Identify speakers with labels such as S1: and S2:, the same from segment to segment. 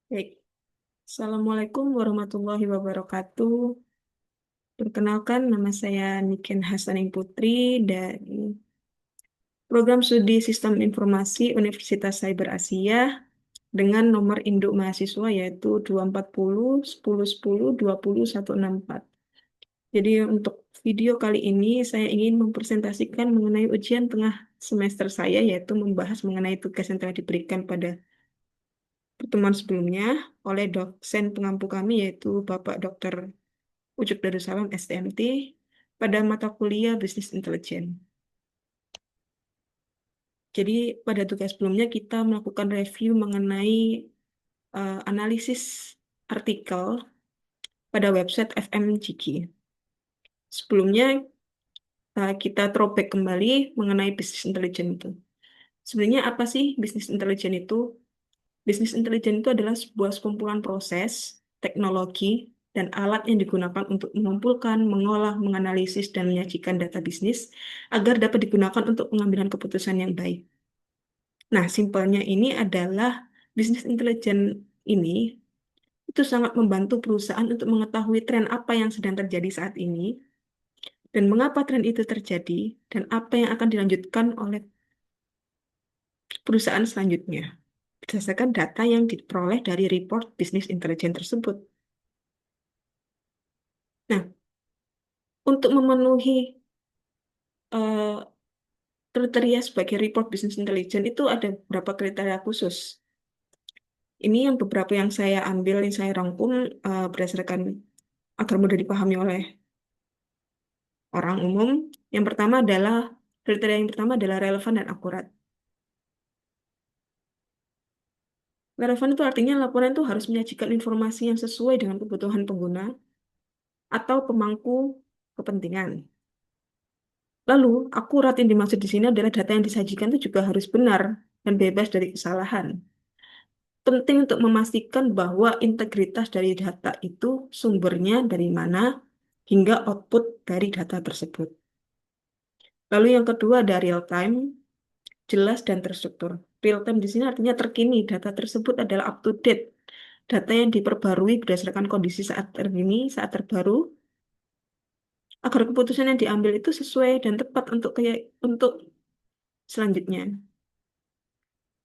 S1: Baik. Assalamualaikum warahmatullahi wabarakatuh. Perkenalkan, nama saya Niken Hasaning Putri dari Program Studi Sistem Informasi Universitas Cyber Asia dengan nomor induk mahasiswa yaitu 240 10 10 20 164. Jadi untuk video kali ini saya ingin mempresentasikan mengenai ujian tengah semester saya yaitu membahas mengenai tugas yang telah diberikan pada pertemuan sebelumnya oleh dosen pengampu kami yaitu Bapak Dr. Ucup Darussalam STMT pada mata kuliah Bisnis Intelijen. Jadi pada tugas sebelumnya kita melakukan review mengenai analisis artikel pada website FMGG. Sebelumnya kita throwback kembali mengenai bisnis intelijen itu. Sebenarnya apa sih bisnis intelijen itu? Bisnis intelijen itu adalah sebuah sekumpulan proses, teknologi, dan alat yang digunakan untuk mengumpulkan, mengolah, menganalisis, dan menyajikan data bisnis agar dapat digunakan untuk pengambilan keputusan yang baik. Nah, simpelnya ini adalah bisnis intelijen ini itu sangat membantu perusahaan untuk mengetahui tren apa yang sedang terjadi saat ini, dan mengapa tren itu terjadi, dan apa yang akan dilanjutkan oleh perusahaan selanjutnya, berdasarkan data yang diperoleh dari report bisnis intelijen tersebut. Nah, untuk memenuhi eh, kriteria sebagai report bisnis intelijen itu ada beberapa kriteria khusus. Ini yang beberapa yang saya ambil, yang saya rangkum berdasarkan agar mudah dipahami oleh orang umum. Yang pertama adalah kriteria yang pertama adalah relevan dan akurat. Relevan itu artinya laporan itu harus menyajikan informasi yang sesuai dengan kebutuhan pengguna atau pemangku kepentingan. Lalu, akurat yang dimaksud di sini adalah data yang disajikan itu juga harus benar dan bebas dari kesalahan. Penting untuk memastikan bahwa integritas dari data itu sumbernya dari mana hingga output dari data tersebut. Lalu yang kedua ada real time, jelas dan terstruktur. Real time di sini artinya terkini, data tersebut adalah up to date. Data yang diperbarui berdasarkan kondisi saat terkini, saat terbaru, agar keputusan yang diambil itu sesuai dan tepat untuk kayak untuk selanjutnya.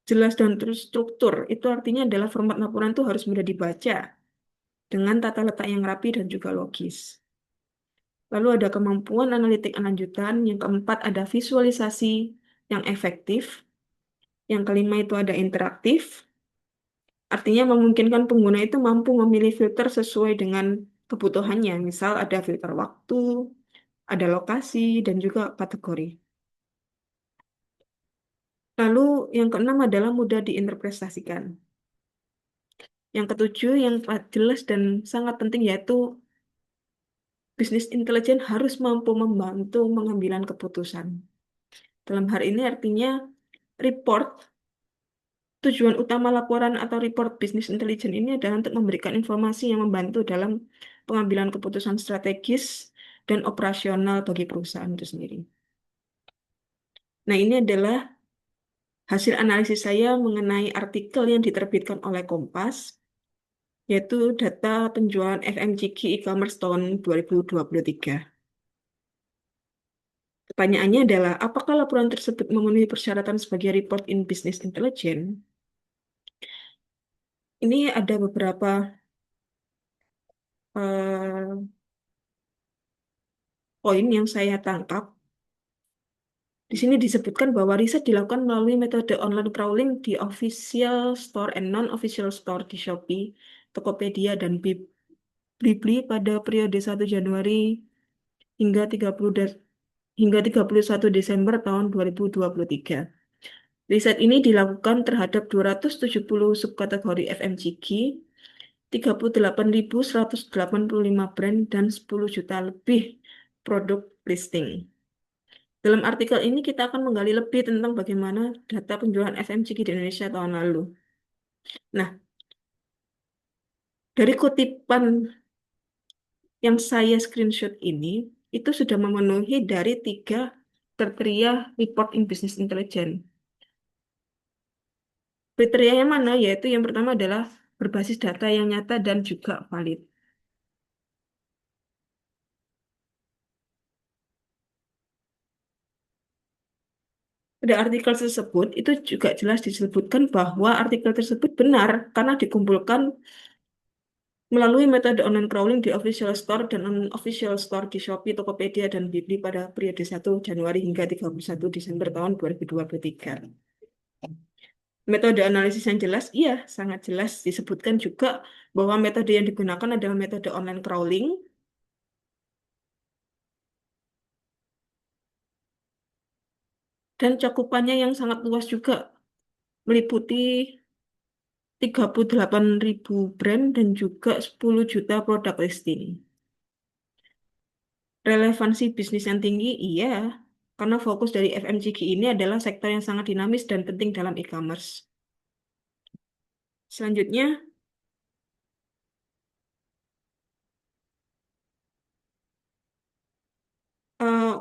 S1: Jelas dan terstruktur itu artinya adalah format laporan itu harus mudah dibaca dengan tata letak yang rapi dan juga logis. Lalu ada kemampuan analitik lanjutan. Yang keempat ada visualisasi yang efektif. Yang kelima itu ada interaktif. Artinya memungkinkan pengguna itu mampu memilih filter sesuai dengan kebutuhannya. Misal ada filter waktu, ada lokasi, dan juga kategori. Lalu yang keenam adalah mudah diinterpretasikan. Yang ketujuh yang jelas dan sangat penting yaitu bisnis intelijen harus mampu membantu pengambilan keputusan. Dalam hal ini artinya report, tujuan utama laporan atau report bisnis intelijen ini adalah untuk memberikan informasi yang membantu dalam pengambilan keputusan strategis dan operasional bagi perusahaan itu sendiri. Nah, ini adalah hasil analisis saya mengenai artikel yang diterbitkan oleh Kompas, yaitu data penjualan FMCG e-commerce tahun 2023. Pertanyaannya adalah, apakah laporan tersebut memenuhi persyaratan sebagai report in business intelligence? Ini ada beberapa eh, poin yang saya tangkap. Di sini disebutkan bahwa riset dilakukan melalui metode online crawling di official store and non-official store di Shopee, Tokopedia, dan Blibli pada periode 1 Januari hingga 31 Desember tahun 2023. Riset ini dilakukan terhadap 270 subkategori FMCG, 38.185 brand, dan 10 juta lebih produk listing. Dalam artikel ini kita akan menggali lebih tentang bagaimana data penjualan FMCG di Indonesia tahun lalu. Nah, dari kutipan yang saya screenshot ini, itu sudah memenuhi dari tiga kriteria report in business intelligence. Kriteria yang mana? Yaitu yang pertama adalah berbasis data yang nyata dan juga valid. Pada artikel tersebut itu juga jelas disebutkan bahwa artikel tersebut benar karena dikumpulkan melalui metode online crawling di official store dan unofficial store di Shopee, Tokopedia, dan Blibli pada periode 1 Januari hingga 31 Desember tahun 2023. Metode analisis yang jelas, iya, sangat jelas disebutkan juga bahwa metode yang digunakan adalah metode online crawling dan cakupannya yang sangat luas juga, meliputi 38.000 brand dan juga 10 juta produk listing. Relevansi bisnis yang tinggi, iya, karena fokus dari FMCG ini adalah sektor yang sangat dinamis dan penting dalam e-commerce. Selanjutnya, eh,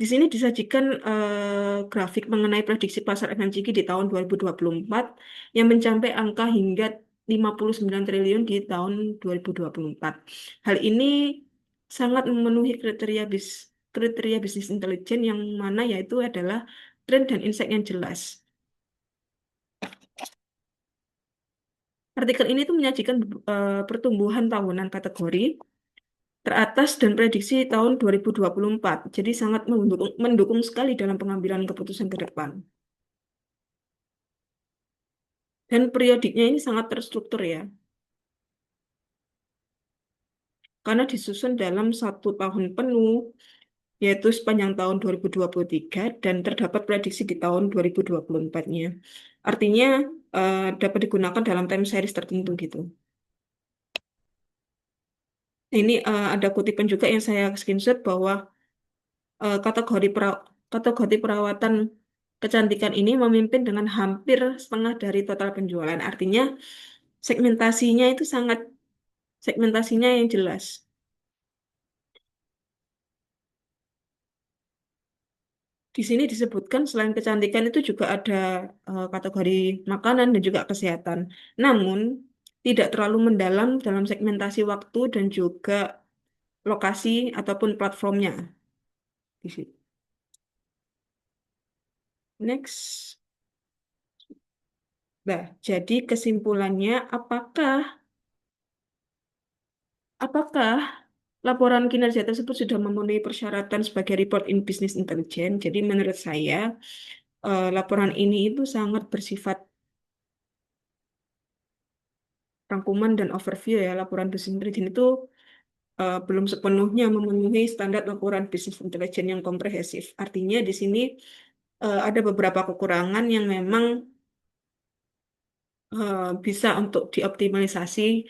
S1: di sini disajikan grafik mengenai prediksi pasar FMCG di tahun 2024 yang mencapai angka hingga 59 triliun di tahun 2024. Hal ini sangat memenuhi kriteria bisnis intelijen yang mana yaitu adalah tren dan insight yang jelas. Artikel ini tuh menyajikan pertumbuhan tahunan kategori teratas dan prediksi tahun 2024. Jadi sangat mendukung sekali dalam pengambilan keputusan ke depan. Dan periodiknya ini sangat terstruktur ya, karena disusun dalam 1 tahun penuh, yaitu sepanjang tahun 2023, dan terdapat prediksi di tahun 2024-nya. Artinya dapat digunakan dalam time series tertentu gitu. Ini ada kutipan juga yang saya screenshot bahwa eh, kategori pera- kategori perawatan kecantikan ini memimpin dengan hampir setengah dari total penjualan. Artinya segmentasinya itu sangat segmentasinya yang jelas. Di sini disebutkan selain kecantikan itu juga ada kategori makanan dan juga kesehatan. Namun tidak terlalu mendalam dalam segmentasi waktu dan juga lokasi ataupun platformnya di situ. Next. Nah, jadi kesimpulannya apakah laporan kinerja tersebut sudah memenuhi persyaratan sebagai report in business intelligence? Jadi menurut saya laporan ini itu sangat bersifat rangkuman dan overview ya. Laporan business intelligence itu belum sepenuhnya memenuhi standar laporan business intelligence yang komprehensif. Artinya di sini ada beberapa kekurangan yang memang bisa untuk dioptimalisasi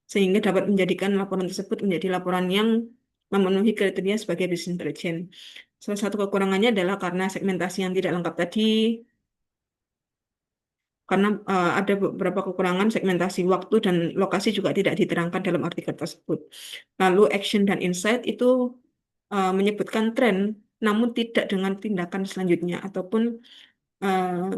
S1: sehingga dapat menjadikan laporan tersebut menjadi laporan yang memenuhi kriteria sebagai business intelligence. Salah satu kekurangannya adalah karena segmentasi yang tidak lengkap tadi, karena ada beberapa kekurangan segmentasi waktu dan lokasi juga tidak diterangkan dalam artikel tersebut. Lalu action dan insight itu menyebutkan tren, namun tidak dengan tindakan selanjutnya ataupun eh,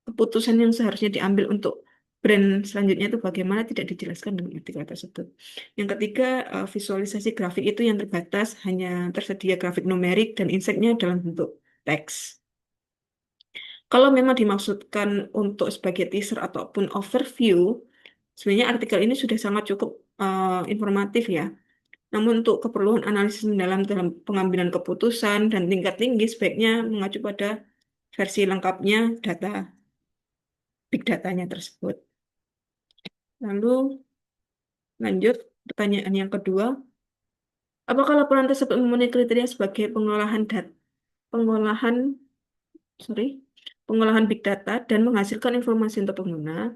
S1: keputusan yang seharusnya diambil untuk brand selanjutnya itu bagaimana tidak dijelaskan dalam artikel tersebut. Yang ketiga, visualisasi grafik itu yang terbatas, hanya tersedia grafik numerik dan insight-nya dalam bentuk teks. Kalau memang dimaksudkan untuk sebagai teaser ataupun overview, sebenarnya artikel ini sudah sangat cukup informatif ya. Namun untuk keperluan analisis mendalam dalam pengambilan keputusan dan tingkat tinggi sebaiknya mengacu pada versi lengkapnya data big datanya tersebut. Lalu lanjut pertanyaan yang kedua, apakah laporan tersebut memenuhi kriteria sebagai pengolahan sorry pengolahan big data dan menghasilkan informasi untuk pengguna?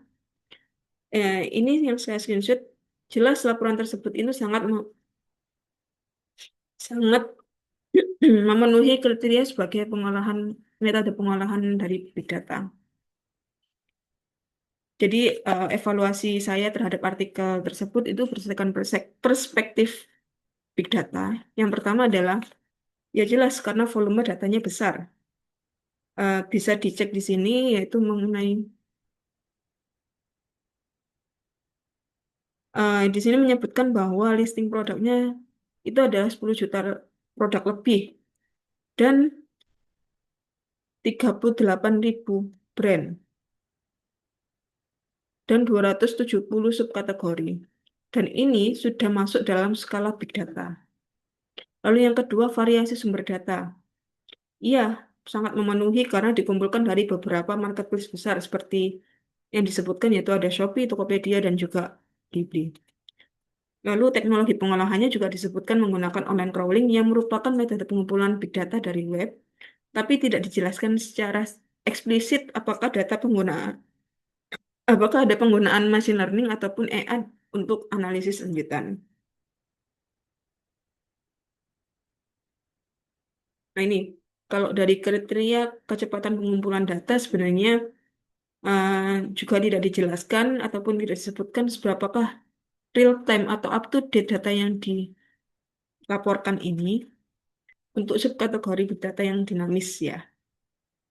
S1: Ini yang saya screenshot jelas laporan tersebut ini sangat memenuhi kriteria sebagai metode pengolahan dari big data. Jadi evaluasi saya terhadap artikel tersebut itu berdasarkan perspektif big data. Yang pertama adalah ya jelas karena volume datanya besar. Bisa dicek di sini yaitu mengenai Di sini menyebutkan bahwa listing produknya itu adalah 10 juta produk lebih dan 38.000 brand dan 270 subkategori. Dan ini sudah masuk dalam skala big data. Lalu yang kedua, variasi sumber data. Iya, sangat memenuhi karena dikumpulkan dari beberapa marketplace besar seperti yang disebutkan yaitu ada Shopee, Tokopedia, dan juga Blibli. Lalu teknologi pengolahannya juga disebutkan menggunakan online crawling yang merupakan metode pengumpulan big data dari web, tapi tidak dijelaskan secara eksplisit apakah ada penggunaan machine learning ataupun AI untuk analisis lanjutan. Nah ini, kalau dari kriteria kecepatan pengumpulan data sebenarnya eh, juga tidak dijelaskan ataupun tidak disebutkan seberapakah real time atau up to date data yang dilaporkan ini untuk subkategori big data yang dinamis ya.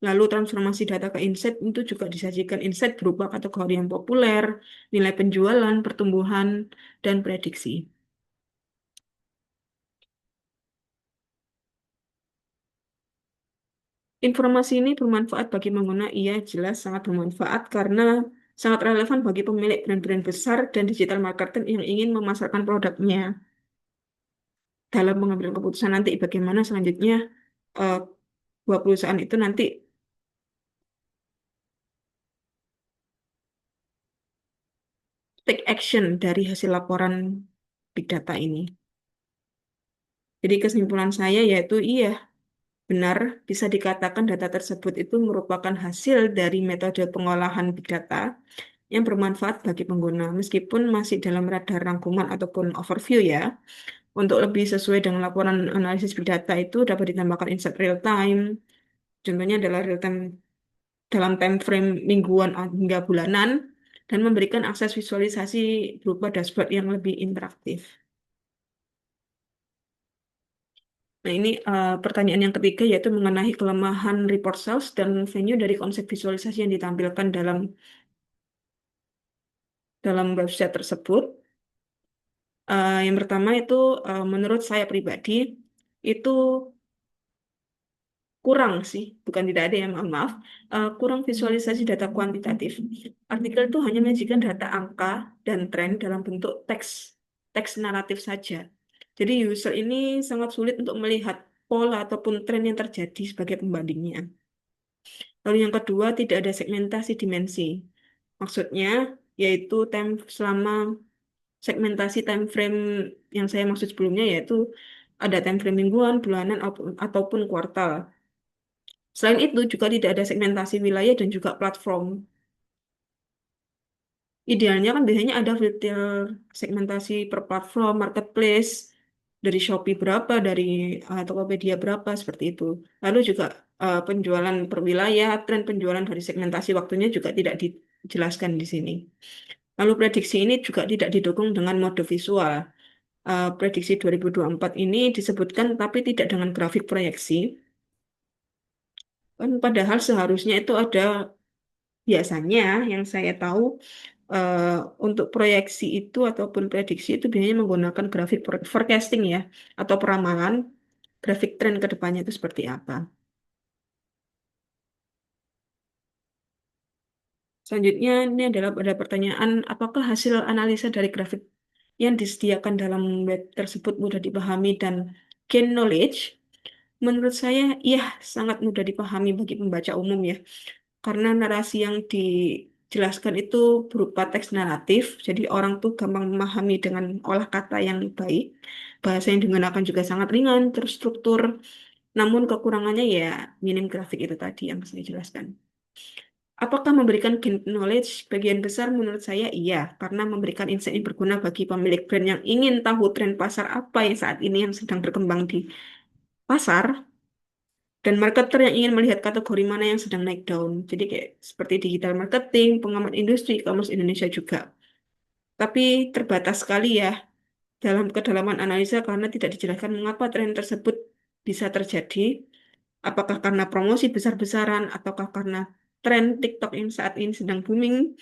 S1: Lalu transformasi data ke insight itu juga disajikan insight berupa kategori yang populer, nilai penjualan, pertumbuhan, dan prediksi. Informasi ini bermanfaat bagi pengguna, iya jelas sangat bermanfaat karena sangat relevan bagi pemilik brand-brand besar dan digital marketer yang ingin memasarkan produknya dalam mengambil keputusan nanti bagaimana selanjutnya eh, dua perusahaan itu nanti take action dari hasil laporan big data ini. Jadi kesimpulan saya yaitu iya, benar bisa dikatakan data tersebut itu merupakan hasil dari metode pengolahan big data yang bermanfaat bagi pengguna, meskipun masih dalam radar rangkuman ataupun overview ya. Untuk lebih sesuai dengan laporan analisis big data itu dapat ditambahkan insight real time. Contohnya adalah real time dalam time frame mingguan hingga bulanan dan memberikan akses visualisasi berupa dashboard yang lebih interaktif. Nah, ini pertanyaan yang ketiga yaitu mengenai kelemahan report sales dan venue dari konsep visualisasi yang ditampilkan dalam website tersebut. Yang pertama itu menurut saya pribadi itu kurang sih, bukan tidak ada ya, mohon maaf. Kurang visualisasi data kuantitatif. Artikel itu hanya menyajikan data angka dan tren dalam bentuk teks, teks naratif saja. Jadi user ini sangat sulit untuk melihat pola ataupun tren yang terjadi sebagai pembandingnya. Lalu yang kedua, tidak ada segmentasi dimensi. Maksudnya, yaitu selama segmentasi time frame yang saya maksud sebelumnya, yaitu ada time frame mingguan, bulanan, ataupun kuartal. Selain itu, juga tidak ada segmentasi wilayah dan juga platform. Idealnya kan biasanya ada filter segmentasi per platform, marketplace, dari Shopee berapa, dari Tokopedia berapa, seperti itu. Lalu juga penjualan per wilayah, tren penjualan dari segmentasi waktunya juga tidak dijelaskan di sini. Lalu prediksi ini juga tidak didukung dengan mode visual. Prediksi 2024 ini disebutkan tapi tidak dengan grafik proyeksi. Kan padahal seharusnya itu ada biasanya yang saya tahu eh, untuk proyeksi itu ataupun prediksi itu biasanya menggunakan grafik forecasting ya atau peramalan grafik tren ke depannya itu seperti apa. Selanjutnya ini adalah ada pertanyaan apakah hasil analisa dari grafik yang disediakan dalam web tersebut mudah dipahami dan gain knowledge? Menurut saya, iya sangat mudah dipahami bagi pembaca umum ya. Karena narasi yang dijelaskan itu berupa teks naratif, jadi orang tuh gampang memahami dengan olah kata yang baik. Bahasa yang digunakan juga sangat ringan, terstruktur, namun kekurangannya ya minim grafik itu tadi yang saya jelaskan. Apakah memberikan gain knowledge? Bagian besar menurut saya iya, karena memberikan insight yang berguna bagi pemilik brand yang ingin tahu tren pasar apa yang saat ini yang sedang berkembang di pasar, dan marketer yang ingin melihat kategori mana yang sedang naik daun. Jadi kayak seperti digital marketing, pengamat industri, e-commerce Indonesia juga. Tapi terbatas sekali ya dalam kedalaman analisa karena tidak dijelaskan mengapa tren tersebut bisa terjadi. Apakah karena promosi besar-besaran, ataukah karena tren TikTok yang saat ini sedang booming,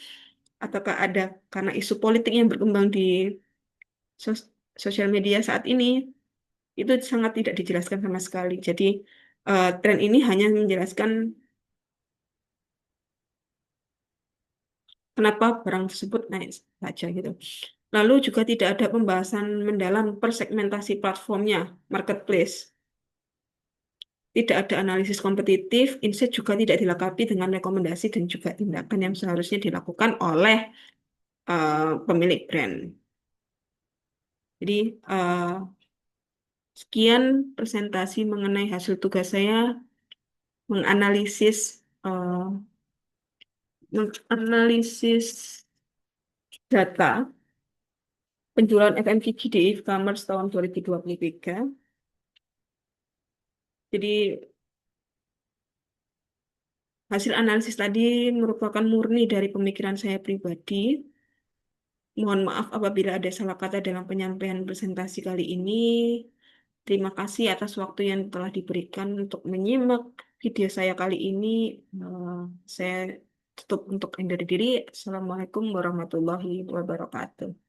S1: ataukah ada karena isu politik yang berkembang di sos- sosial media saat ini, itu sangat tidak dijelaskan sama sekali. Jadi tren ini hanya menjelaskan kenapa barang tersebut naik saja gitu. Lalu juga tidak ada pembahasan mendalam persegmentasi platformnya, marketplace. Tidak ada analisis kompetitif, insight juga tidak dilengkapi dengan rekomendasi dan juga tindakan yang seharusnya dilakukan oleh pemilik brand. Jadi, sekian presentasi mengenai hasil tugas saya menganalisis eh, menganalisis data penjualan FMCG di e-commerce tahun 2023. Jadi, hasil analisis tadi merupakan murni dari pemikiran saya pribadi. Mohon maaf apabila ada salah kata dalam penyampaian presentasi kali ini. Terima kasih atas waktu yang telah diberikan untuk menyimak video saya kali ini. Eh, saya tutup untuk undur diri. Assalamualaikum warahmatullahi wabarakatuh.